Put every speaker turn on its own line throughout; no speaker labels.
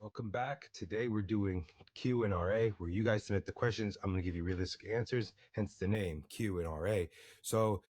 Welcome back. Today we're doing Q&RA, where you guys submit the questions. I'm going to give you realistic answers, hence the name Q&RA. So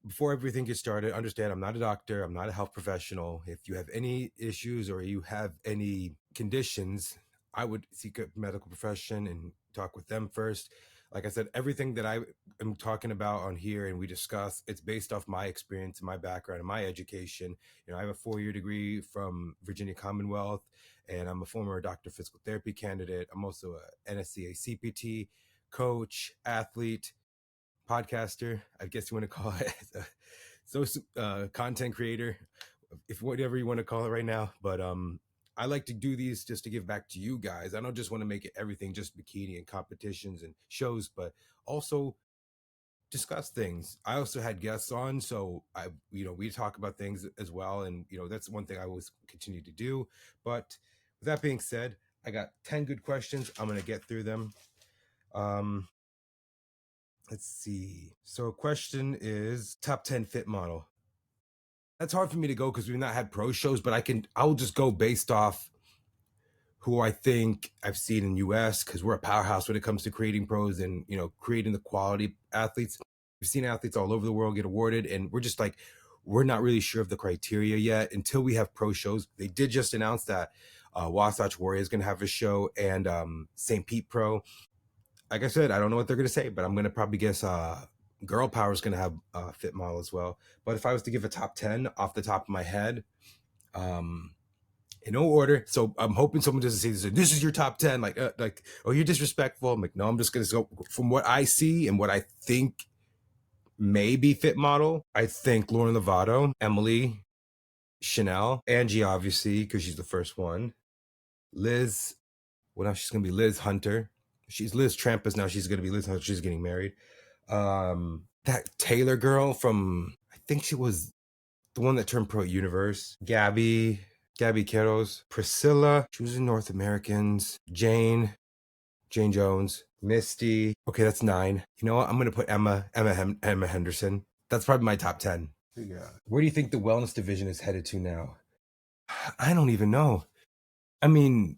before everything gets started, understand I'm not a doctor, I'm not a health professional. If you have any issues or you have any conditions, I would seek a medical profession and talk with them first. Like I said, everything that I am talking about on here and we discuss, it's based off my experience, my background, and my education. I have a 4-year degree from Virginia Commonwealth, and I'm a former doctor of physical therapy candidate. I'm also a NSCA CPT, coach, athlete, podcaster, I guess you want to call it. So content creator, if whatever you want to call it right now. But I like to do these just to give back to you guys. I don't just want to make it everything just bikini and competitions and shows, but also discuss things. I also had guests on, so we talk about things as well, and that's one thing I always continue to do. But with that being said, I got 10 good questions. I'm gonna get through them. Let's see. So question is top 10 fit model. That's hard for me to go because we've not had pro shows, but I'll just go based off who I think I've seen in US, because we're a powerhouse when it comes to creating pros and creating the quality athletes. We've seen athletes all over the world get awarded, and we're not really sure of the criteria yet until we have pro shows. They did just announce that Wasatch Warrior is going to have a show, and St. Pete Pro. Like I said, I don't know what they're going to say, but I'm going to probably guess Girl Power is going to have a fit model as well. But if I was to give a top 10 off the top of my head, in no order, so I'm hoping someone doesn't say this is your top 10, like, oh, you're disrespectful. I'm like, no, I'm just going to go from what I see and what I think may be fit model. I think Lauren Lovato, Emily, Chanel, Angie, obviously, because she's the first one. Liz, what else? She's going to be Liz Hunter. She's Liz Trampus now. She's going to be Liz Hunter. She's getting married. That Taylor girl from, I think she was the one that turned pro at Universe. Gabby Queros. Priscilla, she was in North Americans. Jane Jones. Misty. Okay, that's 9. You know what? I'm going to put Emma Henderson. That's probably my top 10. Yeah. Where do you think the wellness division is headed to now? I don't even know. I mean,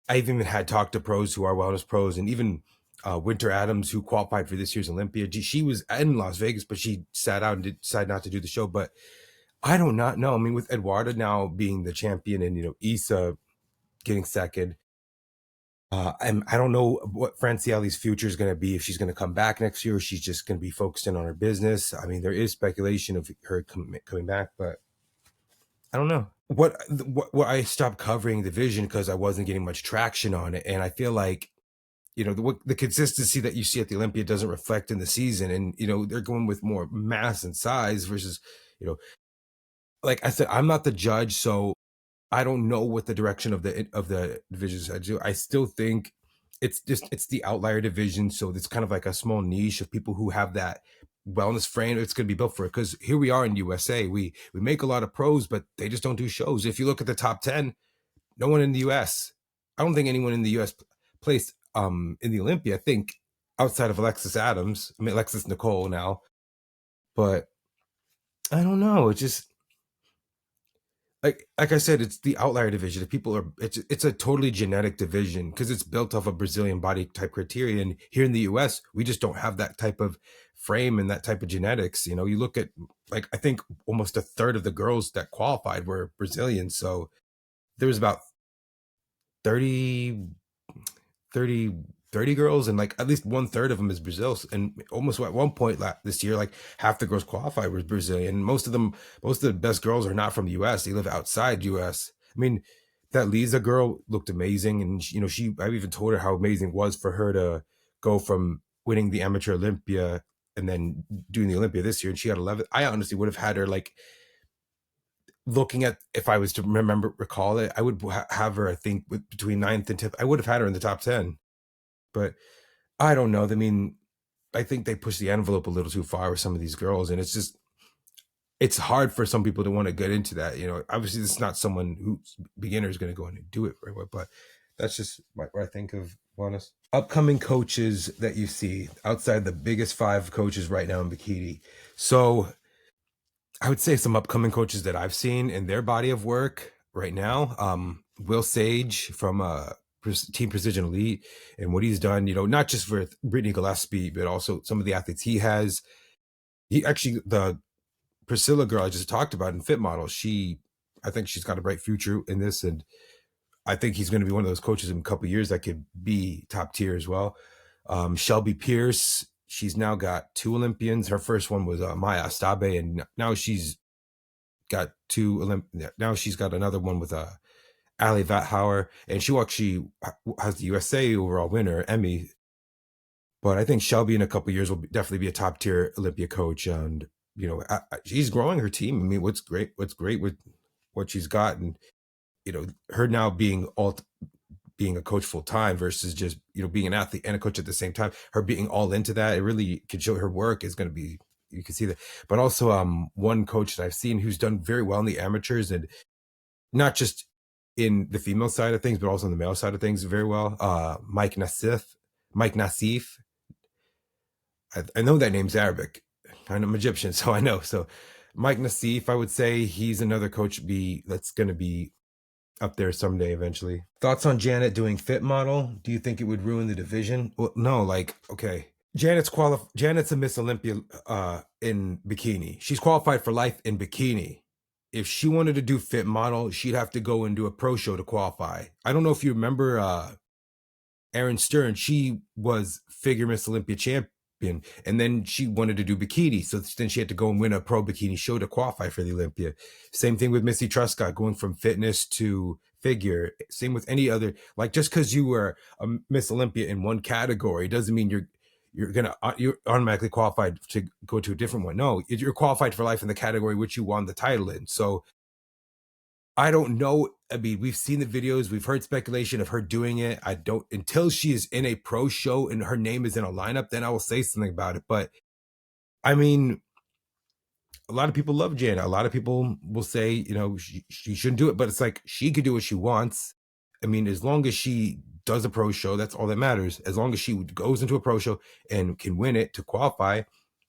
I've even had talked to pros who are wellness pros, and even Winter Adams, who qualified for this year's Olympia. She was in Las Vegas, but she sat out and decided not to do the show. But I do not know. I mean, with Eduarda now being the champion and, Issa getting second, I don't know what Francielli's future is going to be, if she's going to come back next year or she's just going to be focused in on her business. I mean, there is speculation of her coming back, but I don't know. What I stopped covering the division because I wasn't getting much traction on it, and I feel like the consistency that you see at the Olympia doesn't reflect in the season, and they're going with more mass and size versus like I said, I'm not the judge, so I don't know what the direction of the divisions I do. I still think it's the outlier division, so it's kind of like a small niche of people who have that wellness frame. It's going to be built for it, because here we are in USA. We make a lot of pros, but they just don't do shows. If you look at the top 10, no one in the US, I don't think anyone in the US placed in the Olympia. I think outside of Alexis Nicole now, but I don't know. It's just like I said, it's the outlier division. If people are, it's a totally genetic division because it's built off a Brazilian body type criteria. And here in the US, we just don't have that type of frame and that type of genetics. You look at, like, I think almost a third of the girls that qualified were Brazilian. So there was about 30 girls, and like at least 1/3 of them is Brazil. And almost at one point this year, like half the girls qualified were Brazilian. Most of the best girls are not from the US. They live outside US. I mean, that Lisa girl looked amazing, and I've even told her how amazing it was for her to go from winning the amateur Olympia and then doing the Olympia this year, and she had 11. I honestly would have had her, like, looking at, if I was to recall it, I would have her, I think, between 9th and 10th. I would have had her in the top 10. But I don't know. I mean, I think they push the envelope a little too far with some of these girls, and it's hard for some people to want to get into that. Obviously, this is not someone who's beginner is going to go in and do it very well, but that's just what I think of wellness. Upcoming coaches that you see outside the biggest 5 coaches right now in bikini. So I would say some upcoming coaches that I've seen in their body of work right now. Will Sage from Team Precision Elite and what he's done, not just for Brittany Gillespie, but also some of the athletes he has. He actually, the Priscilla girl I just talked about in Fit Model, I think she's got a bright future in this, and I think he's going to be one of those coaches in a couple of years that could be top tier as well. Shelby Pierce, she's now got 2 Olympians. Her first one was Maya Astabe, and now she's got 2 now she's got another one with Ali Vathauer, and she actually has the USA overall winner, Emmy. But I think Shelby in a couple of years will definitely be a top tier Olympia coach, and she's growing her team. I mean, what's great with what she's got, and her now being a coach full time versus just being an athlete and a coach at the same time. Her being all into that, it really can show her work is going to be. You can see that, but also one coach that I've seen who's done very well in the amateurs, and not just in the female side of things, but also in the male side of things very well. Mike Nassif. I know that name's Arabic. I'm Egyptian, so I know. So Mike Nassif, I would say he's another coach that's going to be up there someday eventually. Thoughts on Janet doing Fit Model? Do you think it would ruin the division? Well, no, okay. Janet's a Miss Olympia in bikini. She's qualified for life in bikini. If she wanted to do Fit Model, she'd have to go and do a pro show to qualify. I don't know if you remember Erin Stern. She was figure Miss Olympia champion, and then she wanted to do bikini, so then she had to go and win a pro bikini show to qualify for the Olympia. Same thing with Missy Truscott, going from fitness to figure. Same with any other, like, just because you were a Miss Olympia in one category doesn't mean you're automatically qualified to go to a different one. No, you're qualified for life in the category which you won the title in. So I don't know. I mean, we've seen the videos, we've heard speculation of her doing it. I don't, until she is in a pro show and her name is in a lineup, then I will say something about it. But I mean, a lot of people love Jana. A lot of people will say, she shouldn't do it, but it's like, she could do what she wants. I mean, as long as she does a pro show, that's all that matters. As long as she goes into a pro show and can win it to qualify,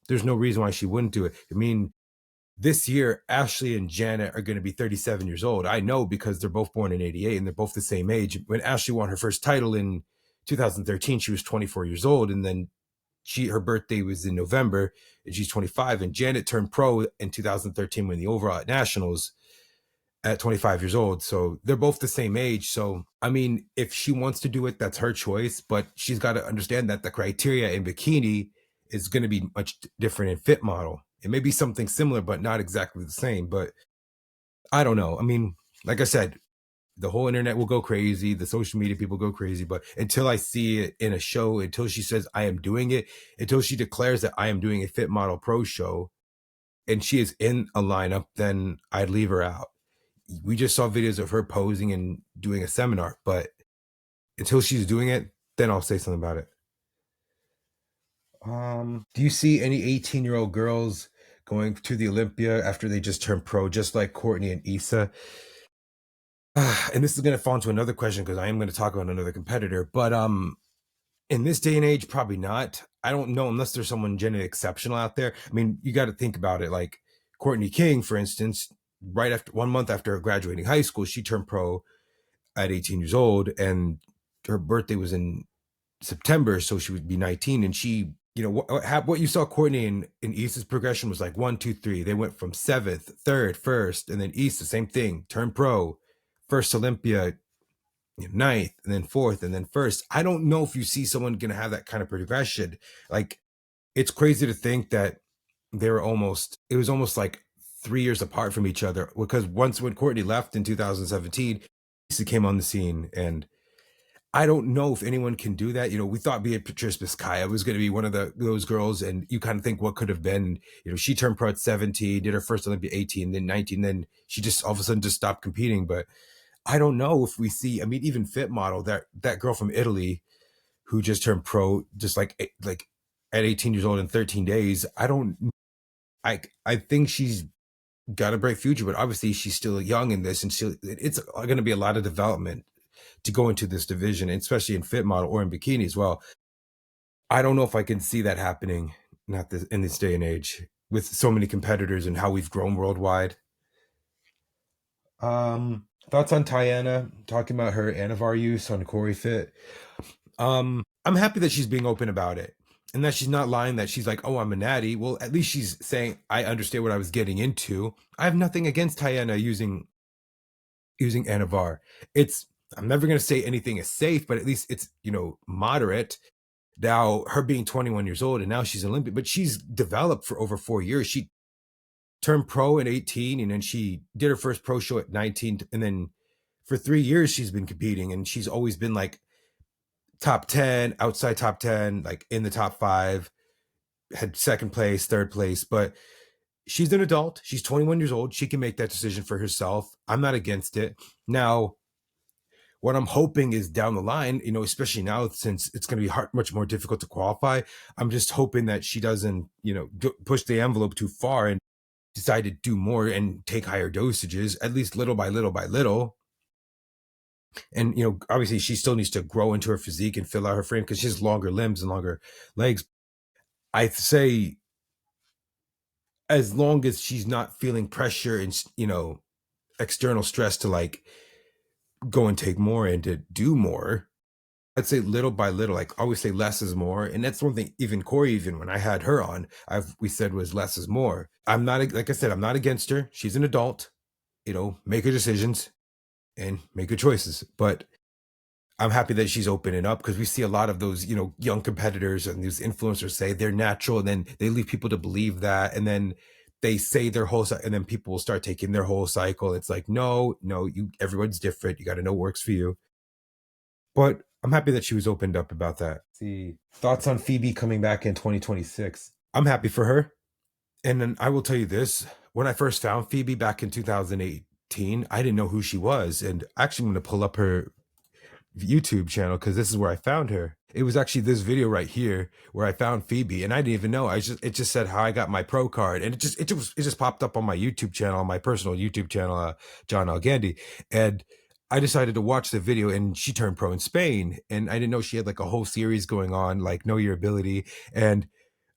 there's no reason why she wouldn't do it. I mean, this year, Ashley and Janet are going to be 37 years old. I know because they're both born in 88 and they're both the same age. When Ashley won her first title in 2013, she was 24 years old. And then her birthday was in November and she's 25. And Janet turned pro in 2013 when the overall at nationals at 25 years old. So they're both the same age. So, I mean, if she wants to do it, that's her choice, but she's got to understand that the criteria in bikini is going to be much different in Fit Model. It may be something similar, but not exactly the same. But I don't know. I mean, like I said, the whole internet will go crazy. The social media people go crazy. But until I see it in a show, until she says I am doing it, until she declares that I am doing a Fit Model Pro show and she is in a lineup, then I'd leave her out. We just saw videos of her posing and doing a seminar. But until she's doing it, then I'll say something about it. Do you see any 18-year-old girls going to the Olympia after they just turned pro, just like Courtney and Issa? And this is going to fall into another question because I am going to talk about another competitor. But in this day and age, probably not. I don't know unless there's someone genuinely exceptional out there. I mean, you got to think about it. Like Courtney King, for instance, right after 1 month after graduating high school, she turned pro at 18 years old, and her birthday was in September, so she would be 19, and she, what you saw Courtney and Issa's progression was like 1, 2, 3. They went from 7th, 3rd, 1st, and then Issa, same thing, turned pro, first Olympia, 9th, and then 4th, and then 1st. I don't know if you see someone gonna have that kind of progression. Like, it's crazy to think that it was almost like 3 years apart from each other, because when Courtney left in 2017, Issa came on the scene, and I don't know if anyone can do that. We thought Beatrice Biscaya was going to be one of those girls, and you kind of think what could have been. She turned pro at 17, did her first Olympia 18, then 19, then she just all of a sudden just stopped competing. But I don't know if we see. I mean, even Fit Model, that girl from Italy who just turned pro, just like at 18 years old in 13 days. I think she's got a bright future, but obviously she's still young in this, and it's going to be a lot of development to go into this division, especially in Fit Model or in bikini as well. I don't know if I can see that happening in this day and age with so many competitors and how we've grown worldwide. Thoughts on Tianna talking about her Anavar use on Corey Fit? I'm happy that she's being open about it and that she's not lying that she's like, oh, I'm a natty. Well, at least she's saying I understand what I was getting into. I have nothing against Tianna using Anavar. It's I'm never gonna say anything is safe, but at least it's moderate. Now her being 21 years old and now she's Olympic, but she's developed for over 4 years. She turned pro at 18 and then she did her first pro show at 19, and then for 3 years she's been competing and she's always been like top 10, outside top 10, like in the top 5, had second place, third place, but she's an adult. She's 21 years old. She can make that decision for herself. I'm not against it. Now, what I'm hoping is down the line, especially now since it's going to be much more difficult to qualify, I'm just hoping that she doesn't, push the envelope too far and decide to do more and take higher dosages, at least little by little by little. And obviously she still needs to grow into her physique and fill out her frame because she has longer limbs and longer legs. I'd say as long as she's not feeling pressure and external stress to like go and take more and to do more, I'd say little by little. Like I always say less is more, and that's one thing. Even Corey, even when I had her on, we said was less is more. I'm not, like I said, I'm not against her. She's an adult. Make her decisions and make her choices. But I'm happy that she's opening up because we see a lot of those, young competitors and these influencers say they're natural, and then they leave people to believe that, and then they say their whole, and then people will start taking their whole cycle. It's like, no, everyone's different. You got to know what works for you. But I'm happy that she was opened up about that. See, thoughts on Phoebe coming back in 2026? I'm happy for her. And then I will tell you this: when I first found Phoebe back in 2018, I didn't know who she was, and actually, I'm going to pull up her YouTube channel because this is where I found her. It was actually this video right here where I found Phoebe, and I didn't even know. It just said how I got my pro card, and it just popped up on my YouTube channel, on my personal YouTube channel, John Algandy, and I decided to watch the video. And she turned pro in Spain, and I didn't know she had like a whole series going on, like Know Your Ability, and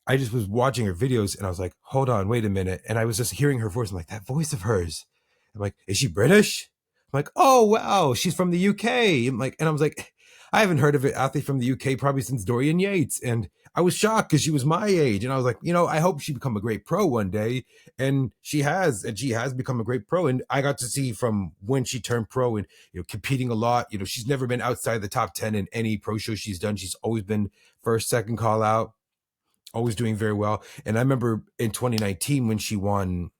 I just was watching her videos and I was like, hold on, wait a minute. And I was just hearing her voice. I'm like, that voice of hers. I'm like, is she British? I'm like, oh, wow, she's from the UK. And I was like, I haven't heard of an athlete from the UK probably since Dorian Yates. And I was shocked because she was my age. And I was like, I hope she become a great pro one day. And she has become a great pro. And I got to see from when she turned pro and, competing a lot. She's never been outside the top 10 in any pro show she's done. She's always been first, second call out, always doing very well. And I remember in 2019 when she won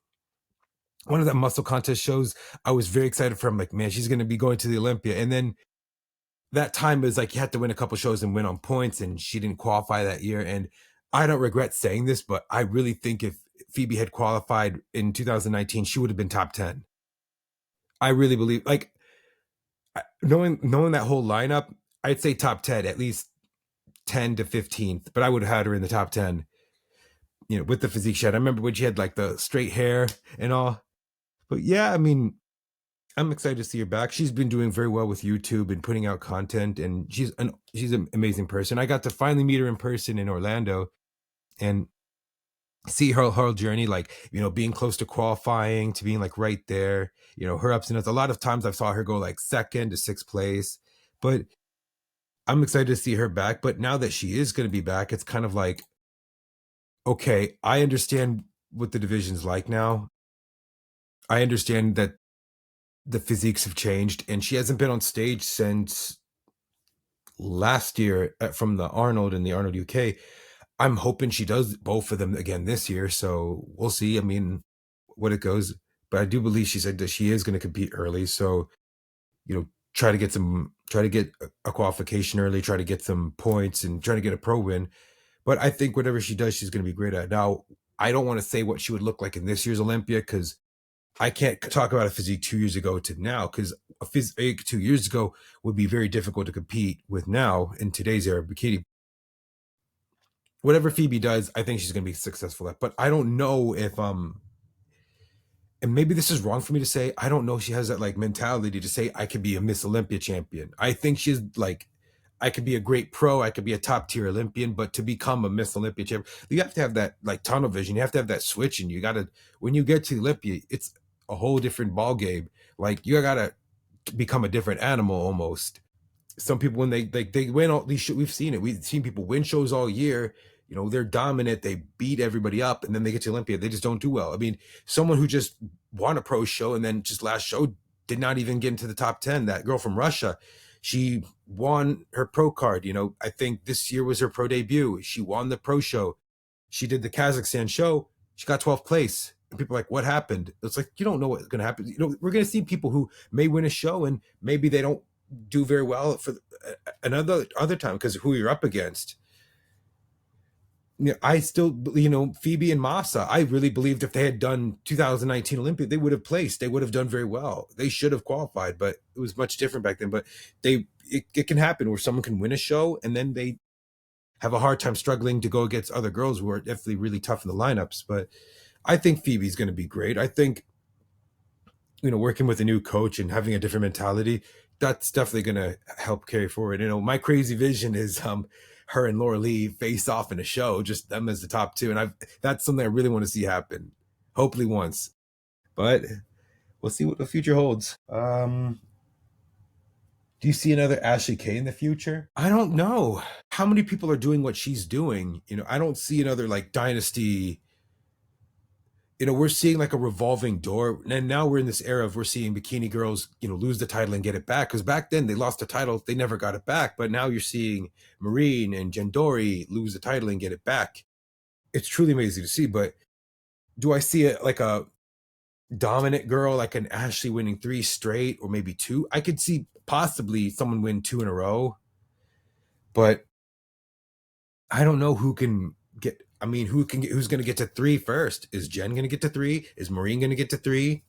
one of the muscle contest shows, I was very excited for her. I'm like, man, she's going to be going to the Olympia. And then that time is like you had to win a couple shows and win on points, and she didn't qualify that year. And I don't regret saying this, but I really think if Phoebe had qualified in 2019, she would have been top 10. I really believe, like, knowing that whole lineup, I'd say top 10, at least 10 to 15th, but I would have had her in the top 10. With the physique she had. I remember when she had like the straight hair and all. But yeah, I mean, I'm excited to see her back. She's been doing very well with YouTube and putting out content, and she's an amazing person. I got to finally meet her in person in Orlando and see her whole journey, like, being close to qualifying to being like right there, her ups and downs. A lot of times I saw her go like second to sixth place, but I'm excited to see her back. But now that she is going to be back, it's kind of like, okay, I understand what the division's like now. I understand that the physiques have changed, and she hasn't been on stage since last year from the Arnold and the Arnold UK. I'm hoping she does both of them again this year, so we'll see. I mean, what it goes. But I do believe she said that she is going to compete early, so try to get a qualification early, try to get some points, and try to get a pro win. But I think whatever she does, she's going to be great at. Now, I don't want to say what she would look like in this year's Olympia because I can't talk about a physique 2 years ago to now, because a physique 2 years ago would be very difficult to compete with now in today's era of bikini. Whatever Phoebe does, I think she's going to be successful at. But I don't know if and maybe this is wrong for me to say, I don't know if she has that like mentality to say I could be a Miss Olympia champion. I think she's like, I could be a great pro, I could be a top tier Olympian, but to become a Miss Olympia champion, you have to have that like tunnel vision. You have to have that switch, and you got to, when you get to Olympia, it's a whole different ball game. Like you gotta become a different animal almost. Some people when they win all these we've seen it. We've seen people win shows all year. You know, they're dominant, they beat everybody up, and then they get to Olympia, they just don't do well. I mean, someone who just won a pro show and then just last show did not even get into the top 10. That girl from Russia, she won her pro card. You know, I think this year was her pro debut. She won the pro show. She did the Kazakhstan show. She got 12th place. And people are like, what happened? It's like, you don't know what's going to happen. You know, we're going to see people who may win a show and maybe they don't do very well for another other time because of who you're up against. You know, I still, you know, Phoebe and Massa, I really believed if they had done 2019 Olympia, they would have placed. They would have done very well. They should have qualified, but it was much different back then. But it can happen where someone can win a show and then they have a hard time struggling to go against other girls who are definitely really tough in the lineups. But I think Phoebe's going to be great. I think, you know, working with a new coach and having a different mentality, that's definitely going to help carry forward. You know, my crazy vision is her and Laura Lee face off in a show, just them as the top two. And that's something I really want to see happen. Hopefully once. But we'll see what the future holds. Do you see another Ashley Kay in the future? I don't know. How many people are doing what she's doing? You know, I don't see another like dynasty. You know, we're seeing like a revolving door. And now we're in this era of we're seeing bikini girls, you know, lose the title and get it back. Because back then they lost the title, they never got it back. But now you're seeing Marine and Jendori lose the title and get it back. It's truly amazing to see. But do I see it like a dominant girl, like an Ashley winning 3 straight or maybe 2? I could see possibly someone win 2 in a row. But I don't know who can get. I mean, who's going to get to 3 first? Is Jen going to get to 3? Is Maureen going to get to 3?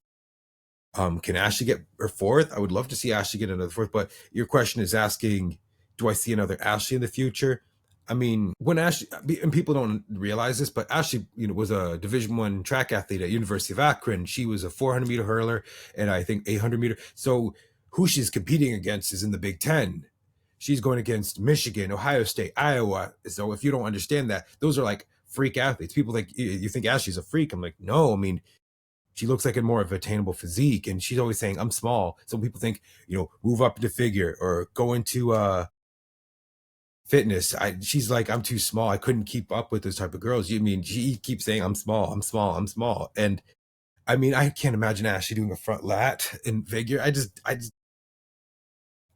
Can Ashley get her 4th? I would love to see Ashley get another 4th. But your question is asking, do I see another Ashley in the future? I mean, when Ashley, and people don't realize this, but Ashley, you know, was a Division I track athlete at University of Akron. She was a 400-meter hurler and I think 800-meter. So who she's competing against is in the Big Ten. She's going against Michigan, Ohio State, Iowa. So if you don't understand that, those are like freak athletes. People think you think Ashley's a freak. I'm like, no. I mean, she looks like a more of attainable physique, and she's always saying, "I'm small." Some people think, you know, move up into figure or go into fitness. She's like, I'm too small. I couldn't keep up with those type of girls. You mean she keeps saying, "I'm small, I'm small, I'm small," and I mean, I can't imagine Ashley doing a front lat in figure.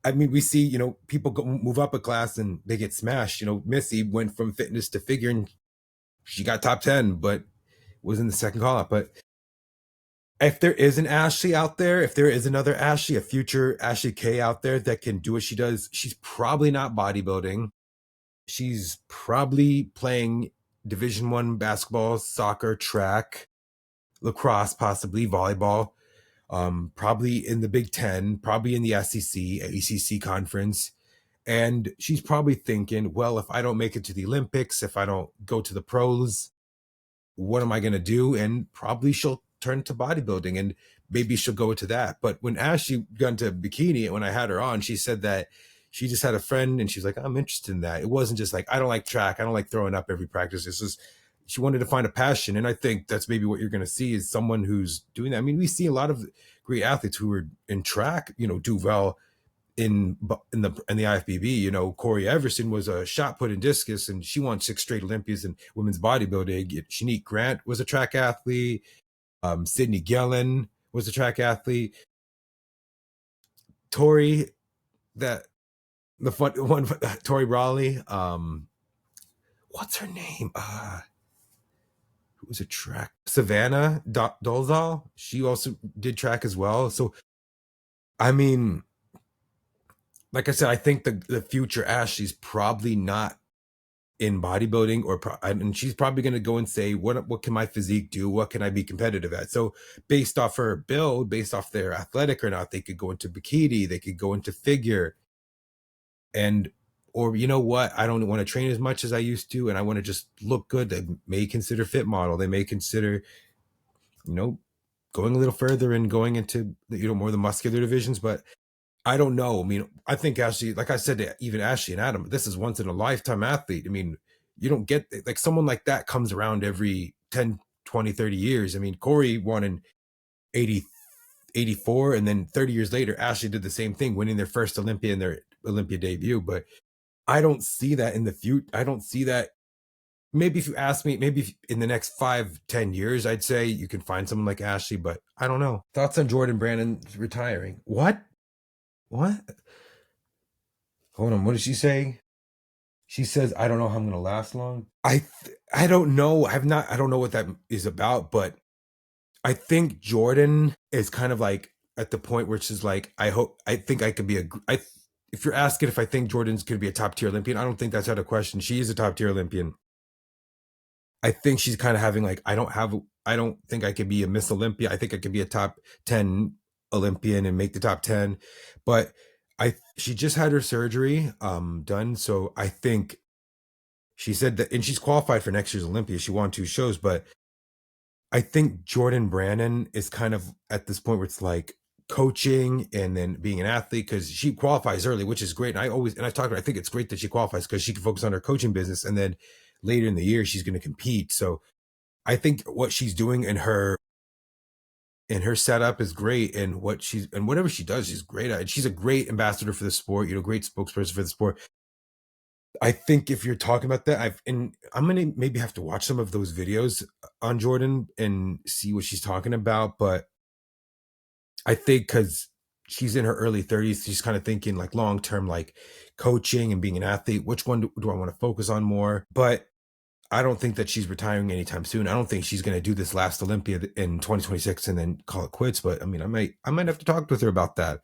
I mean, we see, you know, people move up a class and they get smashed. You know, Missy went from fitness to figure and she got top 10, but was in the second call up. But if there is an Ashley out there, if there is another Ashley, a future Ashley Kay out there that can do what she does, she's probably not bodybuilding. She's probably playing Division I basketball, soccer, track, lacrosse, possibly volleyball. Probably in the Big Ten, probably in the SEC, ACC conference. And she's probably thinking, well, if I don't make it to the Olympics, if I don't go to the pros, what am I going to do? And probably she'll turn to bodybuilding and maybe she'll go to that. But when Ashley got into bikini, when I had her on, she said that she just had a friend and she's like, I'm interested in that. It wasn't just like, I don't like track. I don't like throwing up every practice. It's just, she wanted to find a passion. And I think that's maybe what you're going to see is someone who's doing that. I mean, we see a lot of great athletes who are in track, you know, do well in the IFBB. You know, Corey Everson was a shot put in discus and she won 6 straight Olympias in women's bodybuilding. Shanique Grant was a track athlete. Sydney Gillen was a track athlete. Tori, that the fun one, Tori Brawley. What's her name? Who was a track? Savannah Dolzal. She also did track as well. So, I mean, like I said, I think the future Ashley's probably not in bodybuilding and she's probably going to go and say, what can my physique do? What can I be competitive at? So based off her build, based off their athletic or not, they could go into bikini, they could go into figure, and or you know what, I don't want to train as much as I used to and I want to just look good. They may consider fit model. They may consider, you know, going a little further and going into, you know, more of the muscular divisions. But I don't know. I mean, I think Ashley, like I said, even Ashley and Adam, this is once in a lifetime athlete. I mean, you don't get like someone like that comes around every 10, 20, 30 years. I mean, Corey won in 80, '84, and then 30 years later, Ashley did the same thing, winning their first Olympia in their Olympia debut. But I don't see that in the future. I don't see that. Maybe if you ask me, maybe in the next 5-10 years, I'd say you can find someone like Ashley, but I don't know. Thoughts on Jordan Brannon retiring? What? What? Hold on. What did she say? She says, "I don't know how I'm going to last long." I don't know. I don't know what that is about, but I think Jordan is kind of like at the point where she's like, I think I could be if you're asking if I think Jordan's going to be a top tier Olympian, I don't think that's out of question. She is a top tier Olympian. I think she's kind of having like, I don't think I could be a Miss Olympia. I think I could be a top 10 Olympian and make the top 10. But she just had her surgery done. So I think she said that, and she's qualified for next year's Olympia. She won 2 shows, but I think Jordan Brannon is kind of at this point where it's like coaching and then being an athlete, because she qualifies early, which is great. And I talked about, I think it's great that she qualifies because she can focus on her coaching business, and then later in the year she's going to compete. So I think what she's doing in her setup is great, and whatever she does, she's great at it. She's a great ambassador for the sport, great spokesperson for the sport. I think if you're talking about that, I'm gonna maybe have to watch some of those videos on Jordan and see what she's talking about. But I think because she's in her early 30s, she's kind of thinking like long term, like coaching and being an athlete. Which one do I want to focus on more? But I don't think that she's retiring anytime soon. I don't think she's going to do this last Olympia in 2026 and then call it quits. But I mean, I might have to talk with her about that.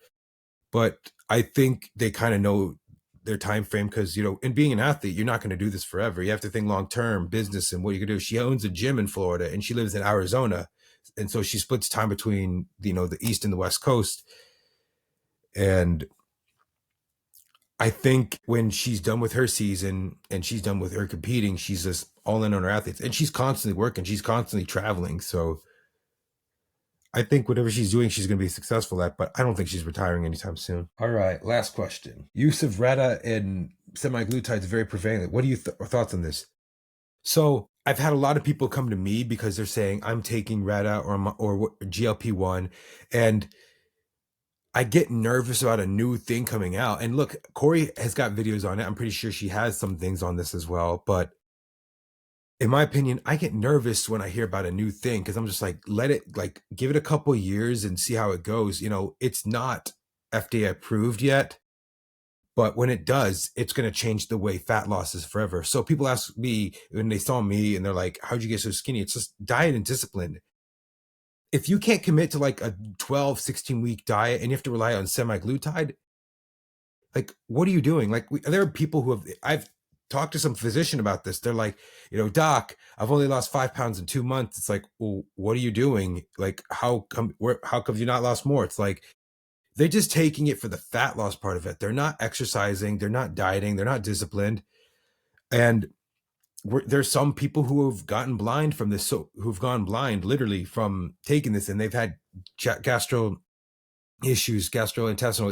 But I think they kind of know their time frame, because in being an athlete, you're not going to do this forever. You have to think long term business and what you can do. She owns a gym in Florida and she lives in Arizona, and so she splits time between the East and the West Coast. And I think when she's done with her season and she's done with her competing, she's just all in on her athletes, and she's constantly working. She's constantly traveling. So I think whatever she's doing, she's going to be successful at, but I don't think she's retiring anytime soon. All right. Last question. Use of Reta and Semi-Glutides is very prevalent. What are your thoughts on this? So I've had a lot of people come to me because they're saying I'm taking Reta or GLP-1, and I get nervous about a new thing coming out. And look, Corey has got videos on it. I'm pretty sure she has some things on this as well. But in my opinion, I get nervous when I hear about a new thing, because I'm just like, give it a couple years and see how it goes. It's not FDA approved yet, but when it does, it's going to change the way fat loss is forever. So people ask me when they saw me and they're like, how'd you get so skinny? It's just diet and discipline. If you can't commit to like a 12, 16-week diet and you have to rely on semi-glutide, like, what are you doing? Like, there are people I've talked to some physician about this. They're like, doc, I've only lost 5 pounds in 2 months. It's like, well, what are you doing? Like, how come you not lost more? It's like, they're just taking it for the fat loss part of it. They're not exercising. They're not dieting. They're not disciplined. And there's some people who have gotten blind from this, who've gone blind literally from taking this, and they've had gastrointestinal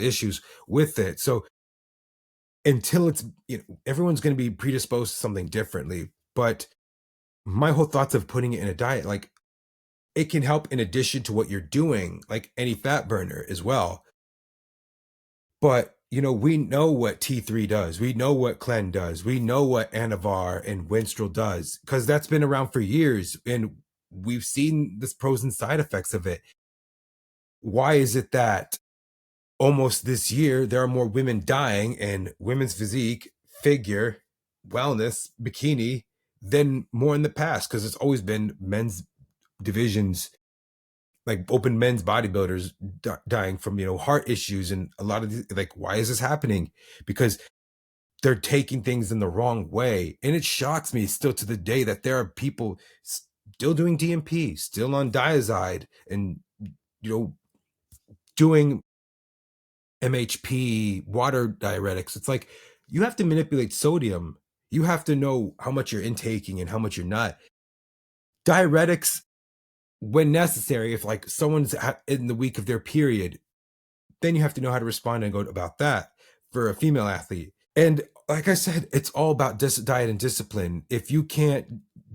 issues with it. So until it's, everyone's going to be predisposed to something differently. But my whole thoughts of putting it in a diet, like, it can help in addition to what you're doing, like any fat burner as well. But we know what T3 does. We know what Clen does. We know what Anavar and Winstrol does, because that's been around for years, and we've seen the pros and side effects of it. Why is it that almost this year there are more women dying in women's physique, figure, wellness, bikini than more in the past? Because it's always been men's divisions, like open men's bodybuilders dying from heart issues and a lot of like, why is this happening? Because they're taking things in the wrong way. And it shocks me still to the day that there are people still doing DMP, still on Diazide, and doing MHP, water diuretics. It's like, you have to manipulate sodium. You have to know how much you're intaking and how much you're not. Diuretics, when necessary, if like someone's in the week of their period, then you have to know how to respond and go about that for a female athlete. And like I said, it's all about diet and discipline. If you can't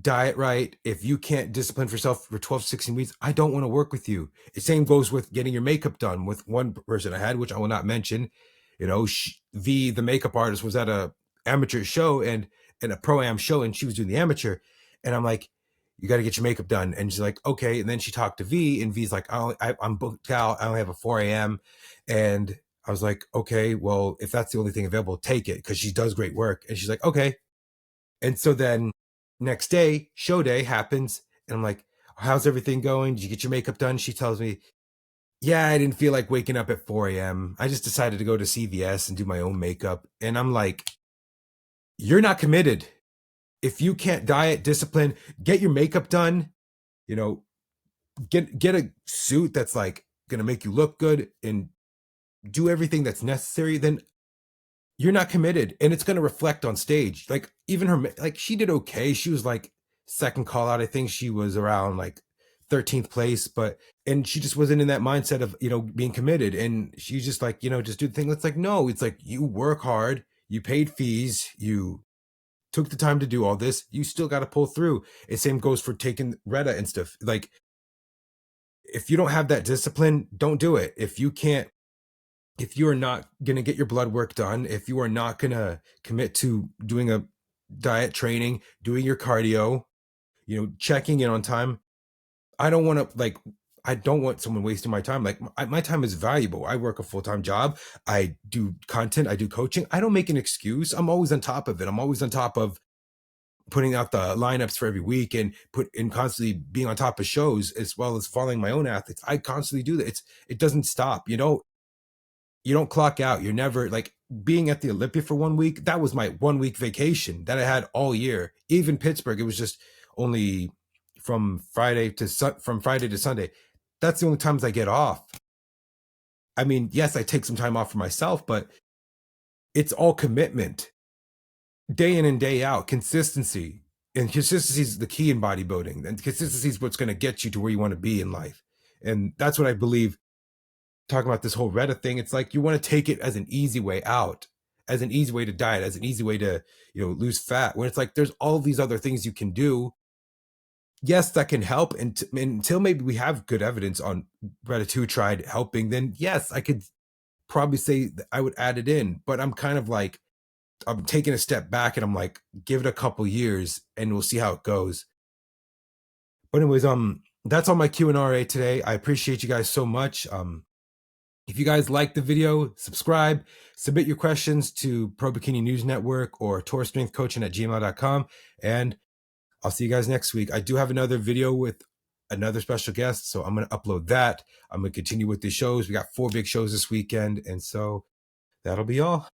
diet right, if you can't discipline for yourself for 12, 16 weeks, I don't want to work with you. The same goes with getting your makeup done. With one person I had, which I will not mention, the makeup artist, was at a amateur show and a pro-am show, and she was doing the amateur. And I'm like, you got to get your makeup done. And she's like, okay. And then she talked to V, and V's like, I'm booked out. I only have a 4 a.m. And I was like, okay, well, if that's the only thing available, take it, because she does great work. And she's like, okay. And so then next day, show day happens, and I'm like, how's everything going? Did you get your makeup done? She tells me, yeah, I didn't feel like waking up at 4 a.m. I just decided to go to CVS and do my own makeup. And I'm like, you're not committed. If you can't diet, discipline, get your makeup done, get a suit that's like going to make you look good and do everything that's necessary, then you're not committed, and it's going to reflect on stage. Like, even her, like, she did okay. She was like second call out. I think she was around like 13th place, and she just wasn't in that mindset of, being committed. And she's just like, just do the thing. It's like, no, it's like, you work hard, you paid fees, you took the time to do all this, you still got to pull through. And same goes for taking Reta and stuff. Like, if you don't have that discipline, don't do it. If you are not going to get your blood work done, if you are not going to commit to doing a diet, training, doing your cardio, checking in on time, I don't want someone wasting my time. Like, my time is valuable. I work a full-time job. I do content. I do coaching. I don't make an excuse. I'm always on top of it. I'm always on top of putting out the lineups for every week, and constantly being on top of shows, as well as following my own athletes. I constantly do that. It doesn't stop. You don't clock out. You're never, like, being at the Olympia for 1 week. That was my 1 week vacation that I had all year. Even Pittsburgh, it was just only from Friday to Sunday. That's the only times I get off. I mean, yes, I take some time off for myself, but it's all commitment, day in and day out, consistency. And consistency is the key in bodybuilding. And consistency is what's going to get you to where you want to be in life. And that's what I believe. Talking about this whole Reta thing, it's like, you want to take it as an easy way out, as an easy way to diet, as an easy way to, lose fat, when it's like, there's all these other things you can do. Yes, that can help. And until maybe we have good evidence on Reta helping, then yes, I could probably say that I would add it in. But I'm kind of like, I'm taking a step back, and I'm like, give it a couple years and we'll see how it goes. But anyways, that's all my Q&RA today. I appreciate you guys so much. If you guys like the video, subscribe, submit your questions to Pro Bikini News Network or TorStrengthCoaching@gmail.com, and I'll see you guys next week. I do have another video with another special guest, so I'm going to upload that. I'm going to continue with the shows. We got 4 big shows this weekend, and so that'll be all.